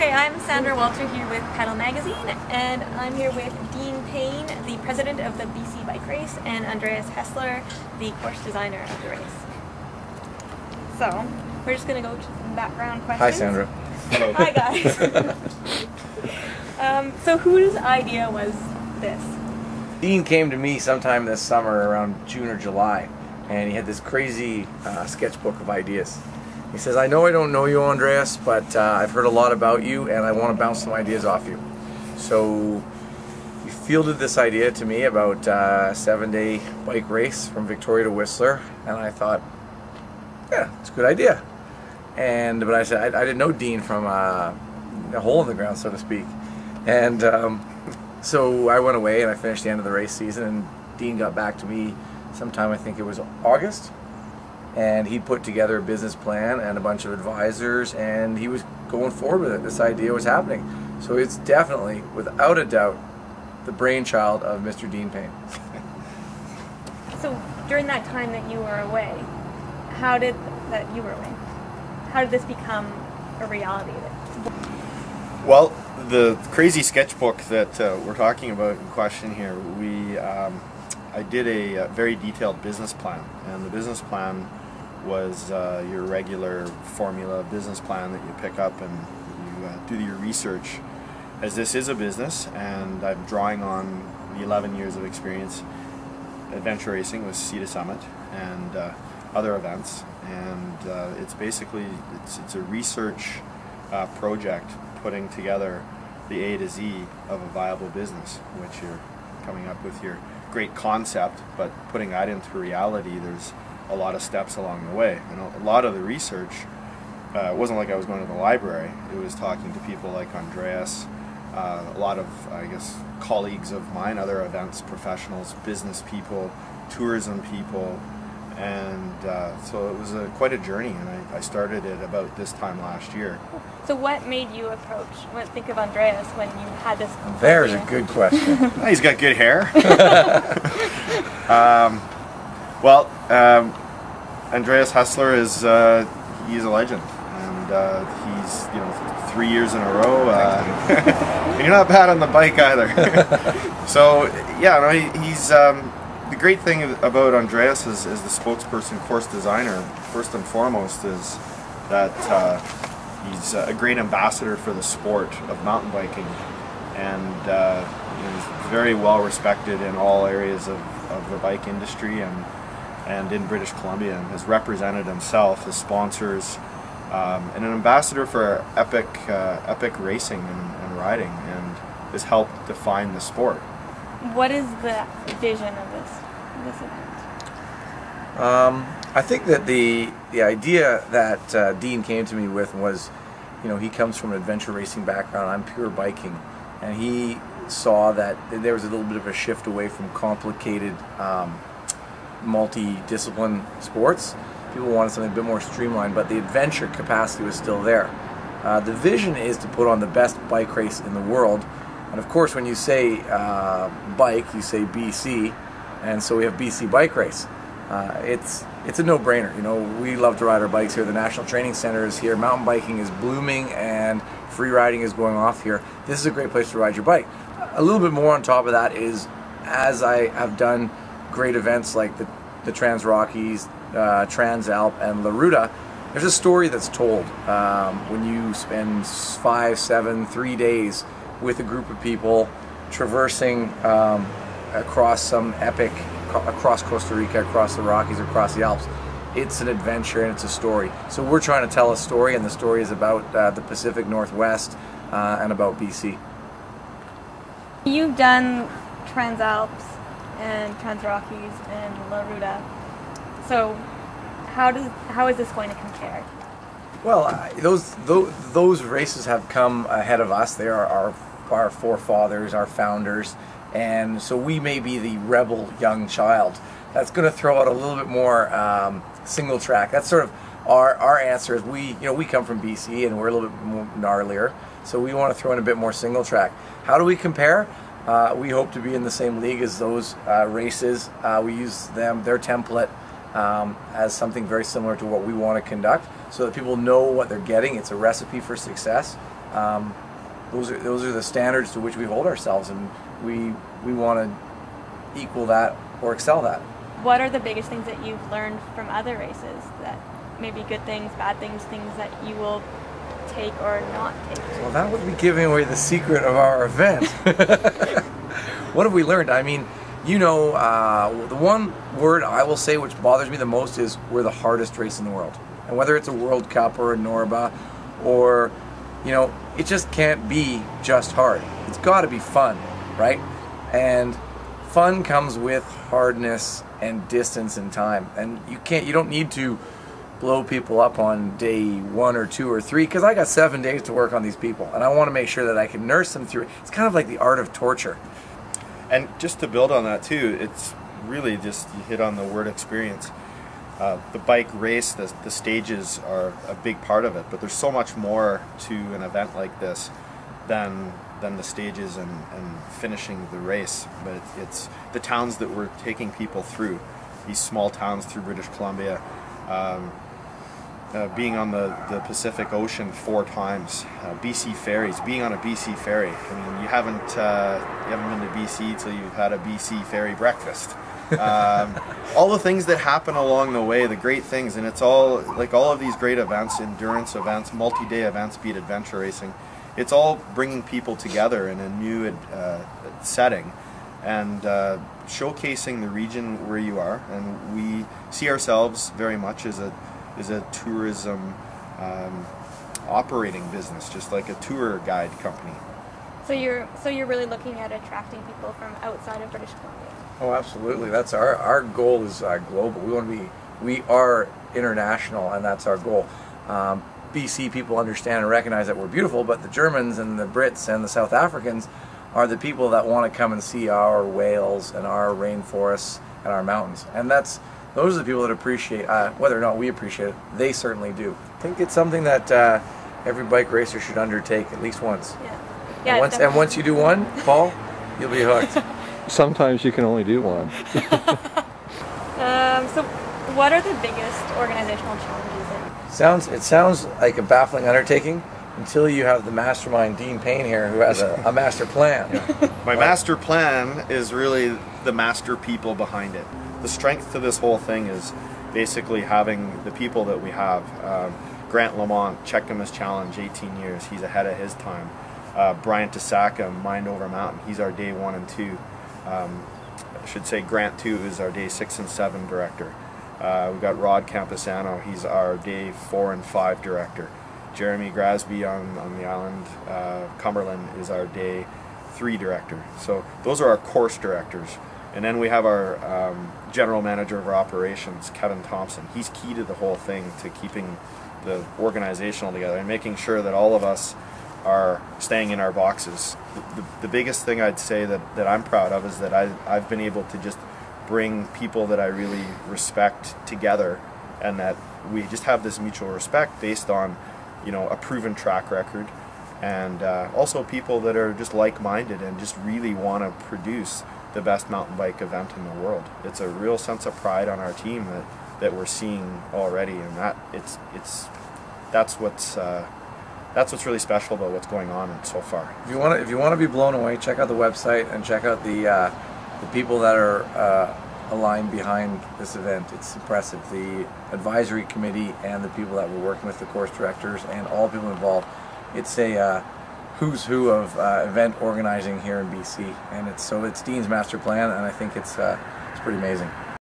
Okay, I'm Sandra Walter here with Pedal Magazine, and I'm here with Dean Payne, the president of the BC Bike Race, and Andreas Hessler, the course designer of the race. So, we're just going to go to some background questions. Hi, Sandra. Hello. Hi, guys. So whose idea was this? Dean came to me sometime this summer around June or July, and he had this crazy sketchbook of ideas. He says, I don't know you, Andreas, but I've heard a lot about you and I want to bounce some ideas off you. So he fielded this idea to me about a 7-day bike race from Victoria to Whistler, and I thought, yeah, it's a good idea. But I said, I didn't know Dean from a hole in the ground, so to speak. And so I went away and I finished the end of the race season, and Dean got back to me sometime, I think it was August. And he put together a business plan and a bunch of advisors, and he was going forward with it. This idea was happening. So it's definitely, without a doubt, the brainchild of Mr. Dean Payne. So during that time that you were away, how did this become a reality? Well, the crazy sketchbook that we're talking about in question here, I did a very detailed business plan, and the business plan was your regular formula business plan that you pick up and you do your research, as this is a business, and I'm drawing on the 11 years of experience adventure racing with Sea to Summit and other events, and it's basically it's a research project putting together the A to Z of a viable business, which you're coming up with your great concept, but putting that into reality, there's a lot of steps along the way. And a lot of the research, it wasn't like I was going to the library. It was talking to people like Andreas, a lot of, I guess, colleagues of mine, other events professionals, business people, tourism people, and so it was quite a journey, and I started it about this time last year. So what made you think of Andreas when you had this There's idea? a good question. He's got good hair. Andreas Hessler he's a legend, and he's 3 years in a row. And you're not bad on the bike either. So yeah, no, he's the great thing about Andreas is the spokesperson, course designer. First and foremost is that he's a great ambassador for the sport of mountain biking, and he's very well respected in all areas of the bike industry and in British Columbia, and has represented himself, his sponsors, and an ambassador for epic racing and riding, and has helped define the sport. What is the vision of this event? I think that the idea that Dean came to me with was, he comes from an adventure racing background. I'm pure biking, and he saw that there was a little bit of a shift away from complicated multi-discipline sports. People wanted something a bit more streamlined, but the adventure capacity was still there. The vision is to put on the best bike race in the world, and of course when you say bike, you say BC, and so we have BC Bike Race. It's a no-brainer. We love to ride our bikes here. The National Training Center is here. Mountain biking is blooming, and free riding is going off here. This is a great place to ride your bike. A little bit more on top of that is, as I have done great events like the Trans Rockies, Trans Alp, and La Ruta, there's a story that's told when you spend 5, 7, 3 days with a group of people traversing across some epic, across Costa Rica, across the Rockies, across the Alps. It's an adventure and it's a story. So we're trying to tell a story, and the story is about the Pacific Northwest and about BC. You've done Transalps and Trans Rockies and La Ruta. So how is this going to compare? Well, those races have come ahead of us. They are our forefathers, our founders, and so we may be the rebel young child that's going to throw out a little bit more single track. That's sort of our answer. Is we come from BC and we're a little bit more gnarlier, so we want to throw in a bit more single track. How do we compare? We hope to be in the same league as those races. We use their template as something very similar to what we want to conduct, so that people know what they're getting. It's a recipe for success, those are the standards to which we hold ourselves, and we want to equal that or excel that. What are the biggest things that you've learned from other races, that maybe good things, bad things, things that you will take or not take? Well, that would be giving away the secret of our event. What have we learned? I mean, you know, the one word I will say which bothers me the most is we're the hardest race in the world. And whether it's a World Cup or a Norba, or, you know, it just can't be just hard. It's got to be fun, right? And fun comes with hardness and distance and time. And you don't need to blow people up on day 1 or 2 or 3, because I got 7 days to work on these people, and I want to make sure that I can nurse them through. It's kind of like the art of torture. And just to build on that too, it's really just, you hit on the word experience. The bike race, the stages are a big part of it, but there's so much more to an event like this than the stages and finishing the race. But it's the towns that we're taking people through, these small towns through British Columbia, being on the Pacific Ocean 4 times, BC ferries, being on a BC ferry. I mean, you haven't been to BC till you've had a BC ferry breakfast. All the things that happen along the way, the great things, and it's all like all of these great events, endurance events, multi-day events, be it adventure racing. It's all bringing people together in a new setting and showcasing the region where you are. And we see ourselves very much as a tourism operating business, just like a tour guide company. So you're really looking at attracting people from outside of British Columbia. Oh, absolutely. That's our goal is global. We are international, and that's our goal. BC people understand and recognize that we're beautiful, but the Germans and the Brits and the South Africans are the people that want to come and see our whales and our rainforests and our mountains. And those are the people that appreciate, whether or not we appreciate it, they certainly do. I think it's something that every bike racer should undertake at least once. Yeah. And once you do one, Paul, you'll be hooked. Sometimes you can only do one. So what are the biggest organizational challenges? It sounds like a baffling undertaking until you have the mastermind Dean Payne here, who has a master plan. Yeah. My master plan is really the master people behind it. The strength to this whole thing is basically having the people that we have. Grant Lamont, Checkham's Challenge, 18 years. He's ahead of his time. Brian Tasaka, Mind Over Mountain. He's our day 1 and 2. I should say Grant 2 is our day 6 and 7 director. We've got Rod Camposano. He's our day 4 and 5 director. Jeremy Grasby on the island, Cumberland, is our day 3 director. So those are our course directors. And then we have our general manager of our operations, Kevin Thompson. He's key to the whole thing, to keeping the organizational together and making sure that all of us are staying in our boxes. The biggest thing I'd say that I'm proud of is that I've been able to just bring people that I really respect together, and that we just have this mutual respect based on, you know, a proven track record, and also people that are just like-minded and just really want to produce the best mountain bike event in the world. It's a real sense of pride on our team that we're seeing already, and that's what's really special about what's going on so far. If you want to be blown away, check out the website and check out the people that are aligned behind this event. It's impressive. The advisory committee and the people that we're working with, the course directors and all people involved. It's a who's who of event organizing here in BC, and it's Dean's master plan, and I think it's pretty amazing.